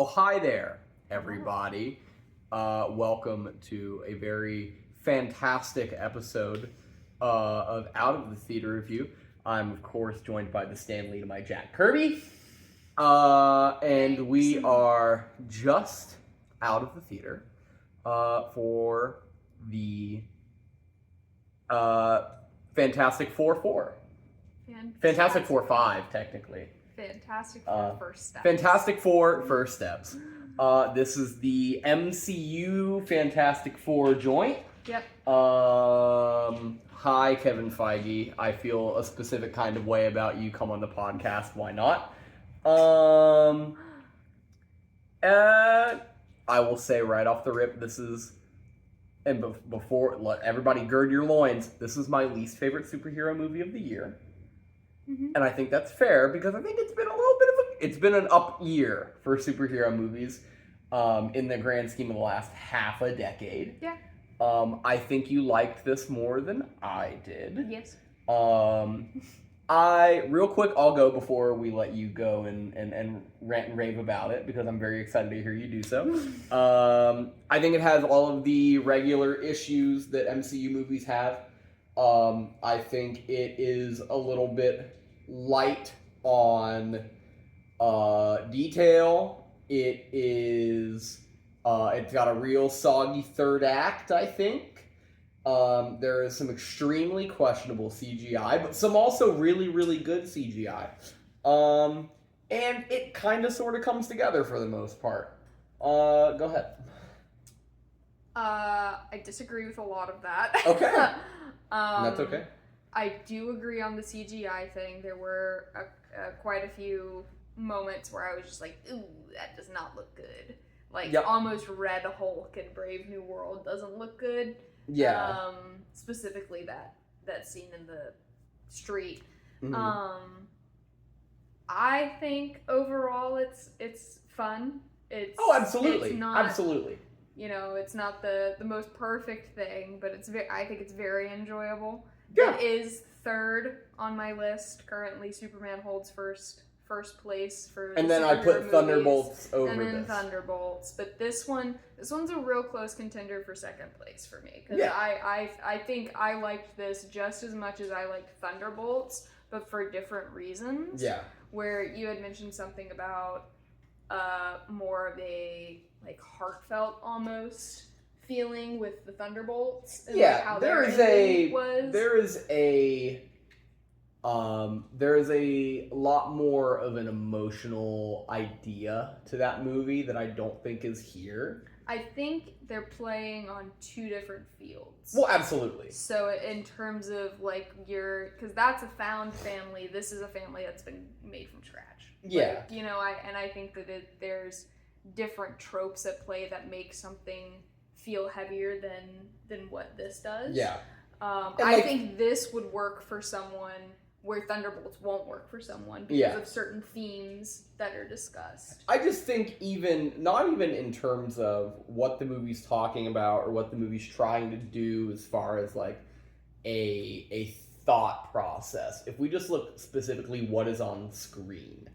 Oh, hi there, everybody. Welcome to a very fantastic episode of Out of the Theater Review. I'm, of course, joined by the Stanley to my Jack Kirby. And we are just out of the theater for the Fantastic Four. Fantastic Four 5, technically. Fantastic Four First Steps. Fantastic Four First Steps. This is the MCU Fantastic Four joint. Yep. Hi, Kevin Feige. I feel a specific kind of way about you. Come on the podcast. Why not? I will say right off the rip, this is, and before, let everybody gird your loins, this is my least favorite superhero movie of the year. Mm-hmm. And I think that's fair because I think it's been a little bit of it's been an up year for superhero movies in the grand scheme of the last half a decade. Yeah. I think you liked this more than I did. Yes. Real quick, I'll go before we let you go and rant and rave about it because I'm very excited to hear you do so. I think it has all of the regular issues that MCU movies have. I think it is a little bit light on detail. It is it's got a real soggy third act, I think. There is some extremely questionable CGI, but some also really, really good CGI. And it kind of sort of comes together for the most part. Go ahead. I disagree with a lot of that. Okay. That's okay. I do agree on the CGI thing. There were quite a few moments where I was just like, ooh, that does not look good. Like, yep. Almost Red Hulk in Brave New World doesn't look good. Yeah. Specifically that scene in the street. Mm-hmm. I think overall it's fun. Absolutely. It's not, absolutely. You know, it's not the most perfect thing, but I think it's very enjoyable. Yeah. It is third on my list currently. Superman holds first place for. And then I put movies, Thunderbolts over and then this. Thunderbolts, but this one's a real close contender for second place for me because yeah. I think I liked this just as much as I liked Thunderbolts, but for different reasons. Yeah. Where you had mentioned something about more of a like heartfelt almost feeling with the Thunderbolts. And yeah, like how there is a lot more of an emotional idea to that movie that I don't think is here. I think they're playing on two different fields. Well, absolutely. So in terms of like because that's a found family, this is a family that's been made from scratch. Yeah. Like, you know, I think that there's different tropes at play that make something feel heavier than what this does. Yeah. I think this would work for someone where Thunderbolts won't work for someone because of certain themes that are discussed. I just think not even in terms of what the movie's talking about or what the movie's trying to do as far as like a thought process. If we just look specifically what is on screen,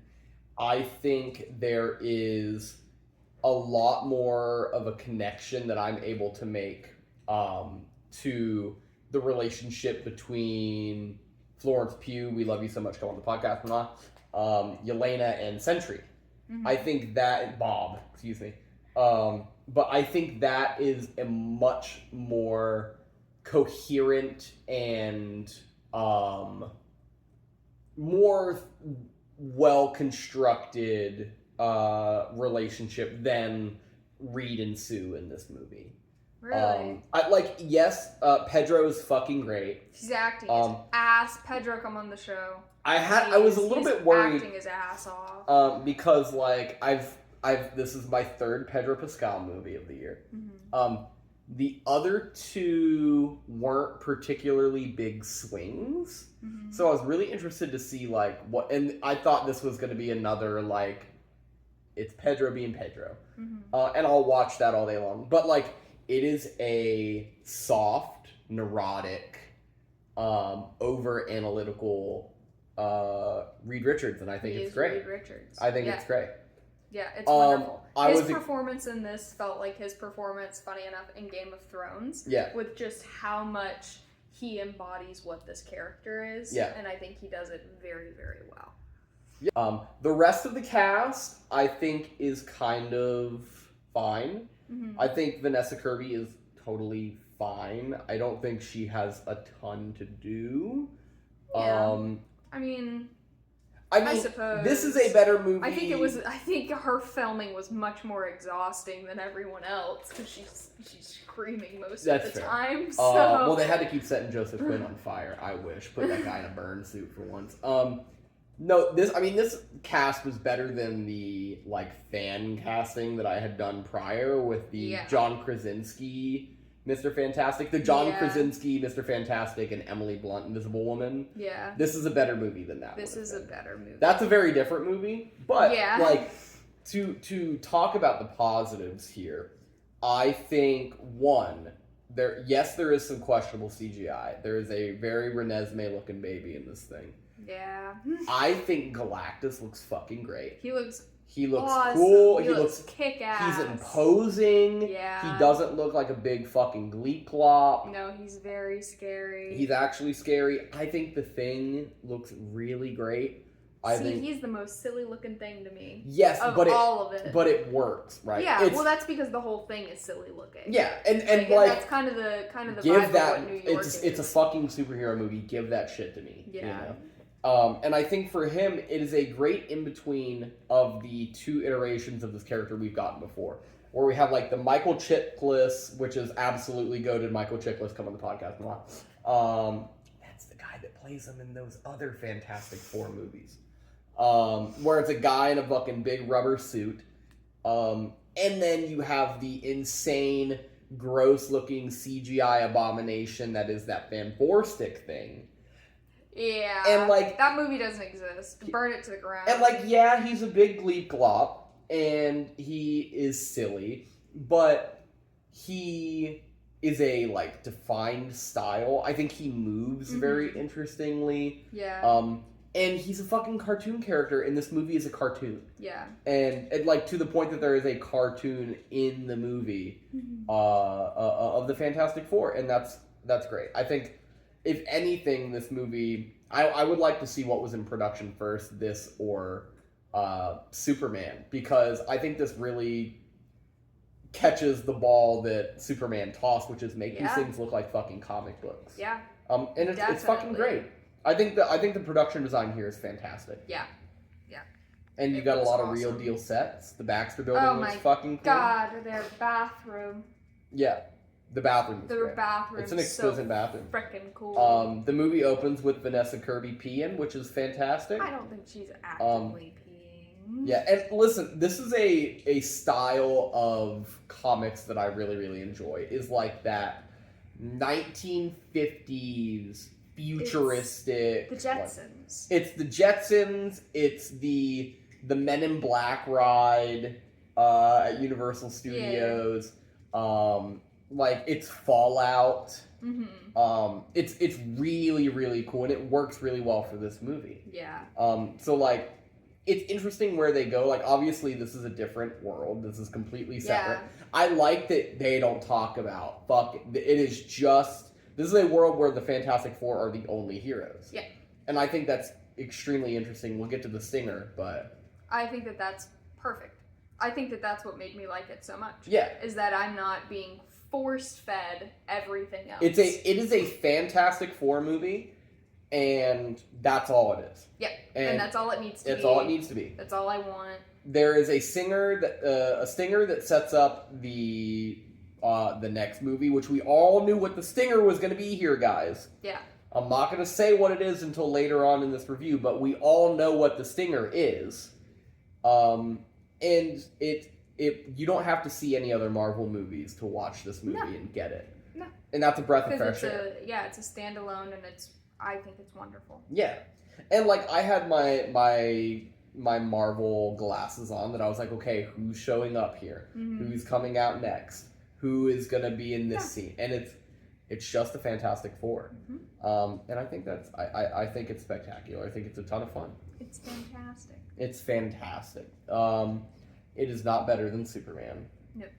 I think there is a lot more of a connection that I'm able to make to the relationship between Florence Pugh, we love you so much, come on the podcast, Yelena and Sentry. Mm-hmm. I think that, Bob, excuse me. But I think that is a much more coherent and more well-constructed relationship than Reed and Sue in this movie. Really? Pedro is fucking great. He's acting his ass. Pedro, come on the show. I was a little bit worried acting his ass off. because like this is my third Pedro Pascal movie of the year. Mm-hmm. The other two weren't particularly big swings, mm-hmm. so I was really interested to see like what. And I thought this was going to be another like it's Pedro being Pedro, mm-hmm. And I'll watch that all day long. But like. It is a soft, neurotic, over-analytical Reed Richards, and I think it's great. Reed Richards. I think it's great. Yeah, it's wonderful. His was performance in this felt like his performance, funny enough, in Game of Thrones. Yeah. With just how much he embodies what this character is. Yeah. And I think he does it very, very well. Yeah. The rest of the cast, I think, is kind of fine. Mm-hmm. I think Vanessa Kirby is totally fine. I don't think she has a ton to do. Yeah. I mean, I suppose this is a better movie. I think her filming was much more exhausting than everyone else because she's screaming most of the time. So. Well, they had to keep setting Joseph Quinn on fire. I wish. Put that guy in a burn suit for once. No, this cast was better than the fan casting that I had done prior with the John Krasinski Mr. Fantastic, the John Krasinski Mr. Fantastic, and Emily Blunt Invisible Woman. Yeah, this is a better movie than that. This is a better movie. That's a very different movie, but to talk about the positives here, I think there is some questionable CGI. There is a very Renesmee looking baby in this thing. Yeah. I think Galactus looks fucking great. He looks awesome. Cool. He looks kick-ass. He's imposing. Yeah. He doesn't look like a big fucking gleep clop. No, he's very scary. He's actually scary. I think the Thing looks really great. I think he's the most silly looking thing to me. Yes, all of it. But it works, right? Yeah, well, that's because the whole thing is silly looking. Yeah, and that's kind of the vibe of what New York is. It's a fucking superhero movie. Give that shit to me. Yeah. You know? And I think for him, it is a great in-between of the two iterations of this character we've gotten before. Where we have, the Michael Chiklis, which is absolutely goated Michael Chiklis, come on the podcast a lot. That's the guy that plays him in those other Fantastic Four movies. Where it's a guy in a fucking big rubber suit. And then you have the insane, gross-looking CGI abomination that is that Van Borstig thing. Yeah, and that movie doesn't exist. Burn it to the ground. And he's a big gleep glop, and he is silly, but he is a defined style. I think he moves very interestingly. Yeah. And he's a fucking cartoon character, and this movie is a cartoon. Yeah. And to the point that there is a cartoon in the movie of the Fantastic Four, and that's great. I think. If anything, this movie, I would like to see what was in production first, this or Superman, because I think this really catches the ball that Superman tossed, which is make these things look like fucking comic books. Yeah. And it's fucking great. I think the production design here is fantastic. Yeah. Yeah. And you got a lot of real deal sets. The Baxter Building looks fucking cool. Oh my god, their bathroom. Yeah. The bathroom is great. Bathroom. It's an exquisite bathroom. Freaking cool. The movie opens with Vanessa Kirby peeing, which is fantastic. I don't think she's actively peeing. Yeah, and listen, this is a style of comics that I really, really enjoy. Is that 1950s futuristic. It's the Jetsons. It's the Jetsons. It's the Men in Black ride at Universal Studios. Yeah. It's Fallout. Mm-hmm. It's really, really cool, and it works really well for this movie. Yeah. So it's interesting where they go. Obviously, this is a different world. This is completely separate. Yeah. I like that they don't talk about it is just this is a world where the Fantastic Four are the only heroes. Yeah. And I think that's extremely interesting. We'll get to the stinger, but I think that's perfect. I think that's what made me like it so much. Yeah. Is that I'm not being force-fed everything else. It is a Fantastic Four movie, and that's all it is. Yeah, and that's all it needs to be. That's all it needs to be. That's all I want. There is a stinger that sets up the next movie, which we all knew what the stinger was going to be here, guys. Yeah. I'm not going to say what it is until later on in this review, but we all know what the stinger is. And you don't have to see any other Marvel movies to watch this movie and get it. No. And that's a breath of fresh air. It's a standalone, and I think it's wonderful. Yeah. And I had my Marvel glasses on that I was like, okay, who's showing up here? Mm-hmm. Who's coming out next? Who is going to be in this scene? And it's just a Fantastic Four. Mm-hmm. And I think I think it's spectacular. I think it's a ton of fun. It's fantastic. It's fantastic. It is not better than Superman. Yep.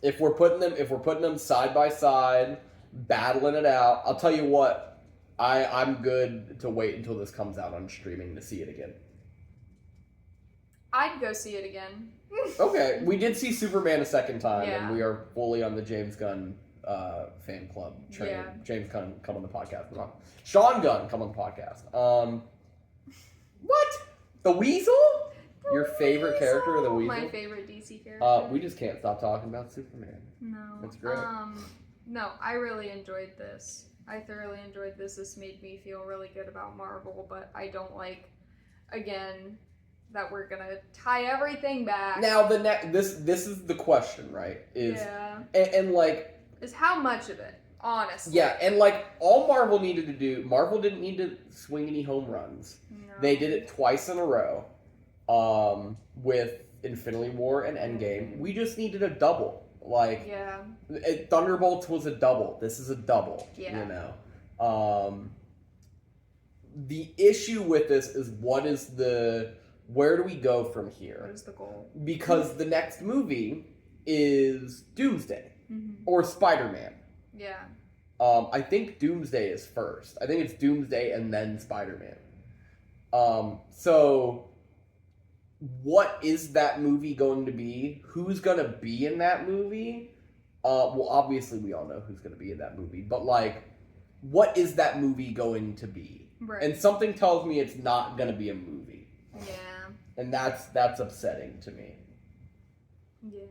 If we're putting them side by side, battling it out, I'll tell you what, I'm good to wait until this comes out on streaming to see it again. I'd go see it again. Okay, we did see Superman a second time, Yeah. and we are fully on the James Gunn fan club train. Yeah. James Gunn, come on the podcast. Sean Gunn, come on the podcast. What? The Weasel? Your favorite character, the Weasel? My favorite DC character. We just can't stop talking about Superman. No. That's great. No, I really enjoyed this. I thoroughly enjoyed this. This made me feel really good about Marvel, but I don't like, again, that we're gonna tie everything back. Now this is the question, right? And like, is how much of it, honestly. Yeah, and like all Marvel needed to do, Marvel didn't need to swing any home runs. No. They did it twice in a row, with Infinity War and Endgame. We just needed a double. Like, Thunderbolts was a double. This is a double. Yeah. You know, the issue with this is where do we go from here? What is the goal? Because the next movie is Doomsday or Spider-Man. Yeah. I think Doomsday is first. I think it's Doomsday and then Spider-Man. So what is that movie going to be? Who's going to be in that movie? Well, obviously we all know who's going to be in that movie, but like, what is that movie going to be? Right. And something tells me it's not going to be a movie. Yeah. And that's upsetting to me. Yeah.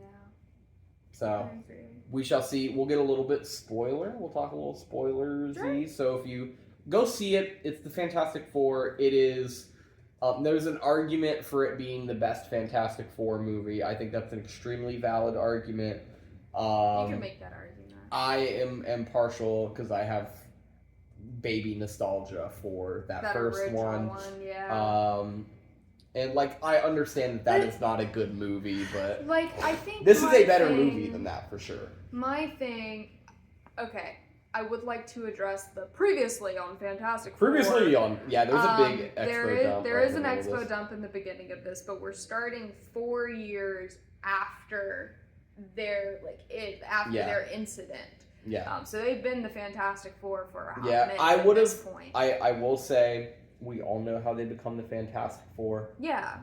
So we shall see. We'll get a little bit spoiler. We'll talk a little spoilersy. Sure. So if you go see it, it's the Fantastic Four. It is. There's an argument for it being the best Fantastic Four movie. I think that's an extremely valid argument. You can make that argument. I am partial because I have baby nostalgia for that first one. Yeah. And like I understand that is not a good movie, but like I think this is a better movie than that for sure. My thing, okay, I would like to address the previously on Fantastic Four. There's a big expo dump. There is an expo dump in the beginning of this, but we're starting 4 years after their their incident. Yeah. So they've been the Fantastic Four for a hot minute at this point. I will say we all know how they become the Fantastic Four. Yeah.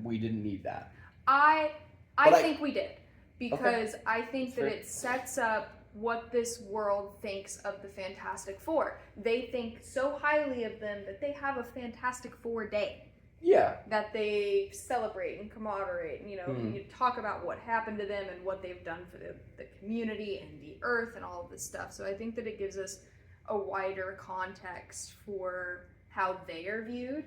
We didn't need that. I think we did. Because I think that it sets up what this world thinks of the Fantastic Four. They think so highly of them that they have a Fantastic Four day. Yeah. That they celebrate and commemorate, and, you talk about what happened to them and what they've done for the community and the earth and all of this stuff. So I think that it gives us a wider context for how they are viewed,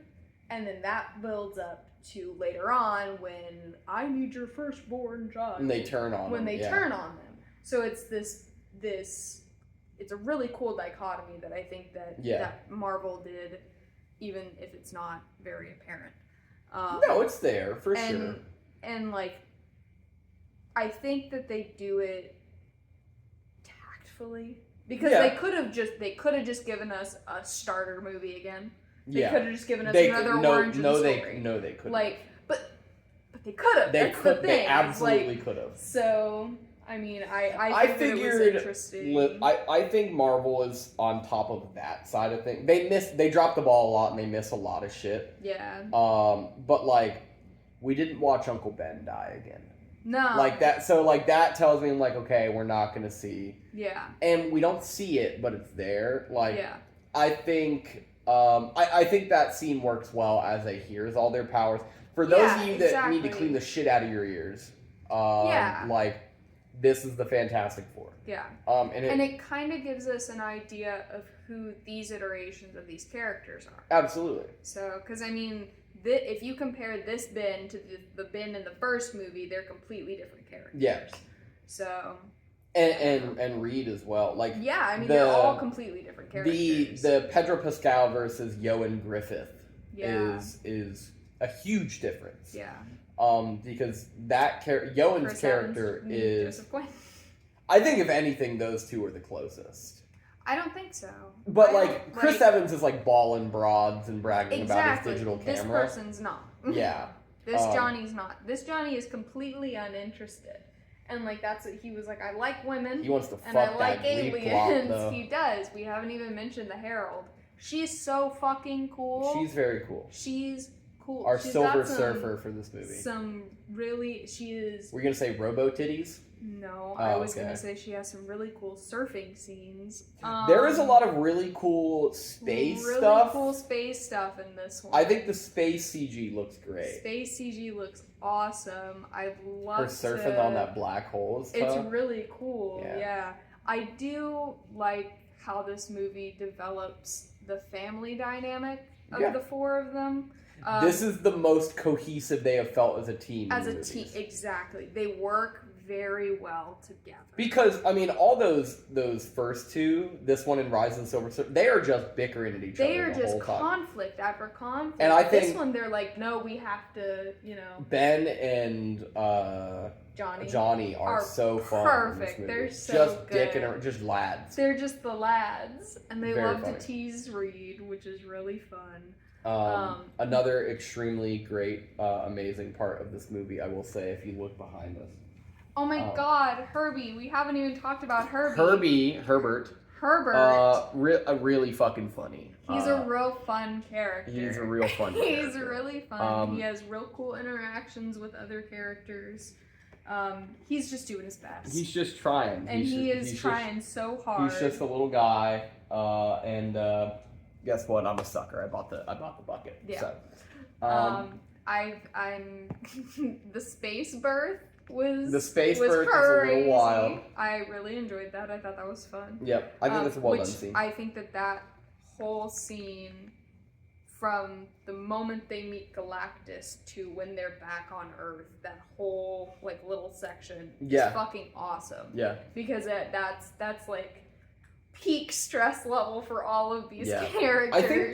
and then that builds up to later on when I need your firstborn child. And they turn on them. Turn on them. So it's this it's a really cool dichotomy that I think that Marvel did, even if it's not very apparent. No, it's there for sure. And like, I think that they do it tactfully because they could have just given us a starter movie again. They could have just given us another orange in the story. No, they couldn't. Like, but they could have. That's the thing. They absolutely could have. So, I mean, I think it was interesting. I think Marvel is on top of that side of things. They dropped the ball a lot and they miss a lot of shit. Yeah. But like, we didn't watch Uncle Ben die again. No. Like that. So like that tells me, I'm like, okay, we're not gonna see. Yeah. And we don't see it, but it's there. Like, I think. I think that scene works well as they hears all their powers. For those of you that need to clean the shit out of your ears, like, this is the Fantastic Four. Yeah. And it kind of gives us an idea of who these iterations of these characters are. Absolutely. So, because I mean, if you compare this Ben to the Ben in the first movie, they're completely different characters. Yeah. So. And Reed as well. Like, yeah, I mean, they're all completely different characters. The Pedro Pascal versus Ioan Griffith is a huge difference. Yeah. Because Ioan's character is. I think if anything, those two are the closest. I don't think so. But like Chris Evans is like balling broads and bragging about his digital camera. This person's not. Yeah. This Johnny's not. This Johnny is completely uninterested. And, like, that's what he was like, I like women. He wants to fuck and I like that aliens. though. He does. We haven't even mentioned the Herald. She's so fucking cool. She's very cool. She's cool. Our She's Silver got Surfer for this movie. She is... We're going to say robo titties? No, I was going to say she has some really cool surfing scenes. There is a lot of really cool space stuff. Really cool space stuff in this one. I think the space CG looks great. Space CG looks awesome. I love her surfing on that black hole. It's really cool. Yeah. I do like how this movie develops the family dynamic of the four of them. This is the most cohesive they have felt as a team. Exactly. They work very well together. Because, I mean, all those first two, this one and Rise of the Silver Surfer, they are just bickering at each other. They are just conflict after conflict. And I think this one, they're like, no, we have to, Ben and Johnny are so fun. Perfect. They're so just good. Dicking or just lads. They're just the lads, and they love funny. to tease Reed, which is really fun. Another extremely great, amazing part of this movie, I will say, if you look behind us. Oh my God, Herbie! We haven't even talked about Herbie. Herbert. Really fucking funny. He's a real fun character. He's a real fun character. He's really fun. He has real cool interactions with other characters. He's just doing his best. He's just trying. And he's trying so hard. He's just a little guy. And guess what? I'm a sucker. I bought the bucket. Yeah. So, I'm the space birth was crazy. Was a little wild. I really enjoyed that. I thought that was fun. Yep. I think that's a well done scene. I think that whole scene, from the moment they meet Galactus to when they're back on Earth, that whole like little section is fucking awesome. Yeah. Because that's like peak stress level for all of these characters. I think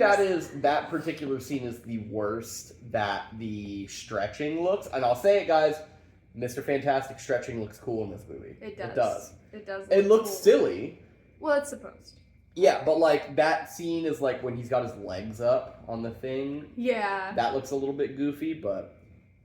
that particular scene is the worst that the stretching looks. And I'll say it, guys, Mr. Fantastic stretching looks cool in this movie. It does. It looks silly. Well, it's supposed to. Yeah, but like that scene is like when he's got his legs up on the thing. Yeah. That looks a little bit goofy, but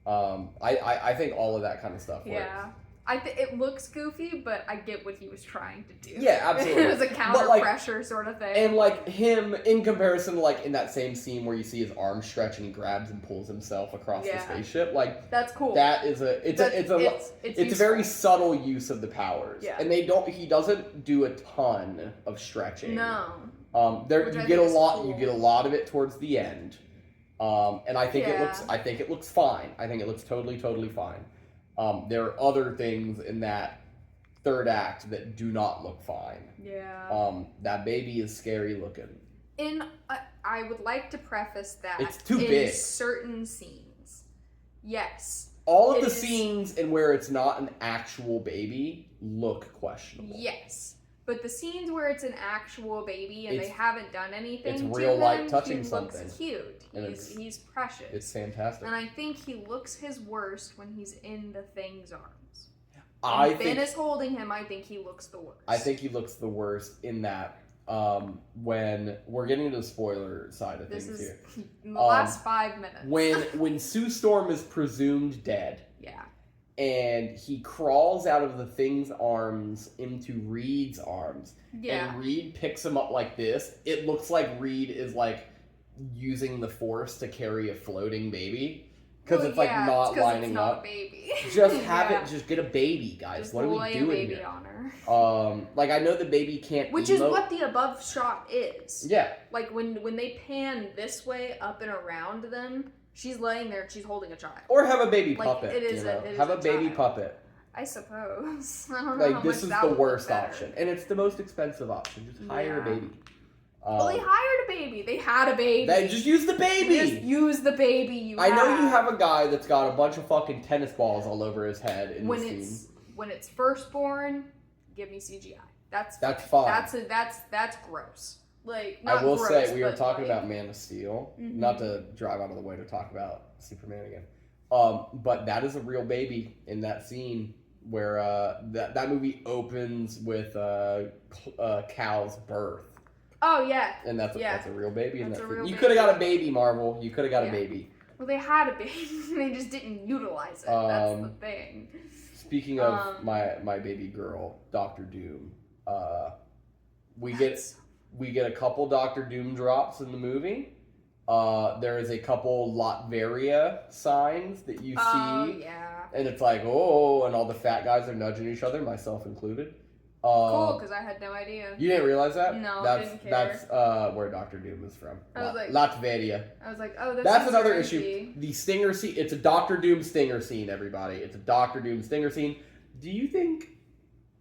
I think all of that kind of stuff works. Yeah. It looks goofy, but I get what he was trying to do. Yeah, absolutely. It was a counter pressure sort of thing. And like him, in comparison to like in that same scene where you see his arm stretch and he grabs and pulls himself across the spaceship, like that's cool. That is it's a very subtle use of the powers. Yeah. And he doesn't do a ton of stretching. No. You get a lot of it towards the end. And I think it looks fine. I think it looks totally fine. There are other things in that third act that do not look fine. Yeah. That baby is scary looking. I would like to preface that it's too big. In certain scenes, yes. All of the scenes in where it's not an actual baby look questionable. Yes. But the scenes where it's an actual baby and they haven't done anything to him, real light touching something. Looks cute. He's precious. It's fantastic. And I think he looks his worst when he's in the Thing's arms. When Ben is holding him, I think he looks the worst. I think he looks the worst in that when we're getting into the spoiler side of things here. In the last 5 minutes. When Sue Storm is presumed dead. Yeah. And he crawls out of the Thing's arms into Reed's arms. Yeah. And Reed picks him up like this. It looks like Reed is like using the force to carry a floating baby. Because it's like not lining up. A baby. Just get a baby, guys. Just what are we doing baby here? On her. Like I know the baby can't Which is what the above shot is. Yeah. Like when they pan this way up and around them, she's laying there and she's holding a child. Or have a baby puppet. Have a baby child. puppet. I suppose. I don't know. Like this is the worst option. And it's the most expensive option. Just hire a baby. Well, they hired a baby. They had a baby. They just use the baby. Just use the baby I know you have a guy that's got a bunch of fucking tennis balls all over his head in this scene. When it's first born, give me CGI. That's fine. That's gross. Like not I will gross, say we were but talking like, about Man of Steel. Mm-hmm. Not to drive out of the way to talk about Superman again. But that is a real baby in that scene where that movie opens with Cal's birth. Oh yeah. And that's a real baby in that scene. You could have got a baby, Marvel. You could have got a baby. Well, they had a baby. They just didn't utilize it. That's the thing. Speaking of my baby girl, Doctor Doom, we get a couple Doctor Doom drops in the movie. There is a couple Latveria signs that you see. Oh, yeah. And it's like, oh, and all the fat guys are nudging each other, myself included. Cool, because I had no idea. You didn't realize that? No, didn't care. That's where Doctor Doom is from. I was like, Latveria. I was like, oh, that's another issue. The stinger scene. It's a Doctor Doom stinger scene, everybody. It's a Doctor Doom stinger scene. Do you think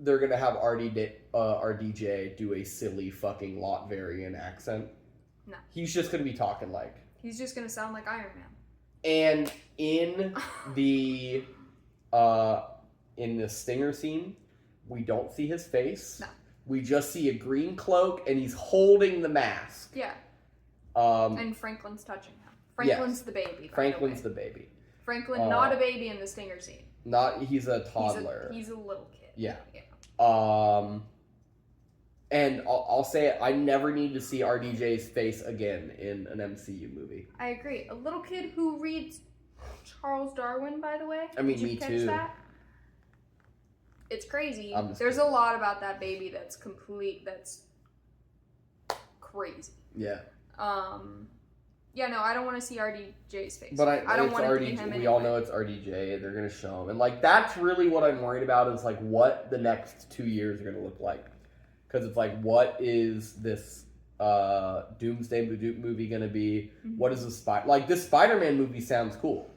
they're going to have RDJ do a silly fucking Latverian accent? No. He's just going to be talking like... He's just going to sound like Iron Man. And in the stinger scene, we don't see his face. No. We just see a green cloak, and he's holding the mask. Yeah. And Franklin's touching him. Franklin's the baby. Franklin's the baby. Franklin, not a baby in the stinger scene. He's a toddler. He's a little kid. Yeah. And I'll say it, I never need to see RDJ's face again in an MCU movie. I agree. A little kid who reads Charles Darwin, by the way. I mean, me too. That? It's crazy. There's a lot about that baby that's crazy. Yeah. Yeah, no, I don't want to see RDJ's face. But I don't want to see him anyway. We all know it's RDJ. They're going to show him. And, like, that's really what I'm worried about is, like, what the next 2 years are going to look like. Because it's like, what is this Doomsday movie going to be? Mm-hmm. What is this this Spider-Man movie sounds cool.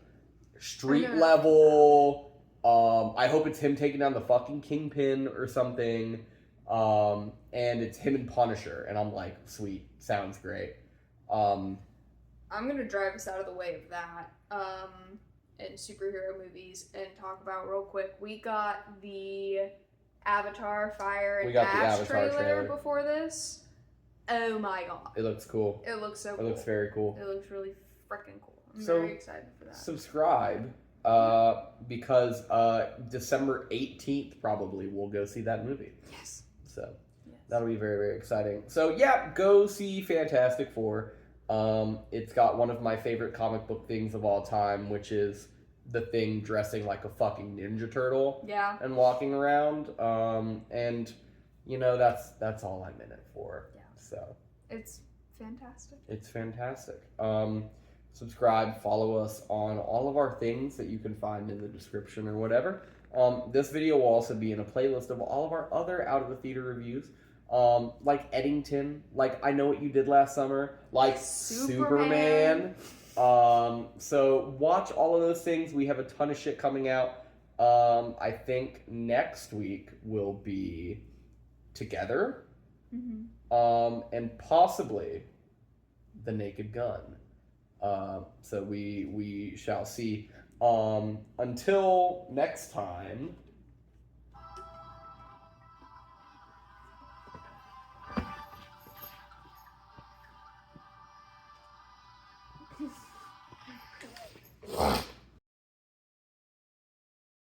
Street level. I hope it's him taking down the fucking Kingpin or something. And it's him and Punisher. And I'm like, sweet. Sounds great. I'm going to drive us out of the way of that in superhero movies and talk about real quick. We got the Avatar Fire and Ash trailer before this. Oh my god. It looks cool. It looks so cool. It looks very cool. It looks really freaking cool. I'm very excited for that. Subscribe because December 18th probably we'll go see that movie. Yes. So that'll be very, very exciting. So yeah, go see Fantastic Four. It's got one of my favorite comic book things of all time, which is the Thing dressing like a fucking Ninja Turtle. Yeah. And walking around. And you know, that's all I'm in it for. Yeah. So it's fantastic. It's fantastic. Subscribe, follow us on all of our things that you can find in the description or whatever. This video will also be in a playlist of all of our other Out of the Theater reviews. Like Eddington, like I Know What You Did Last Summer, like Superman. So watch all of those things. We have a ton of shit coming out. I think next week will be Together. Mm-hmm. And possibly The Naked Gun. So we shall see. Until next time. Wow.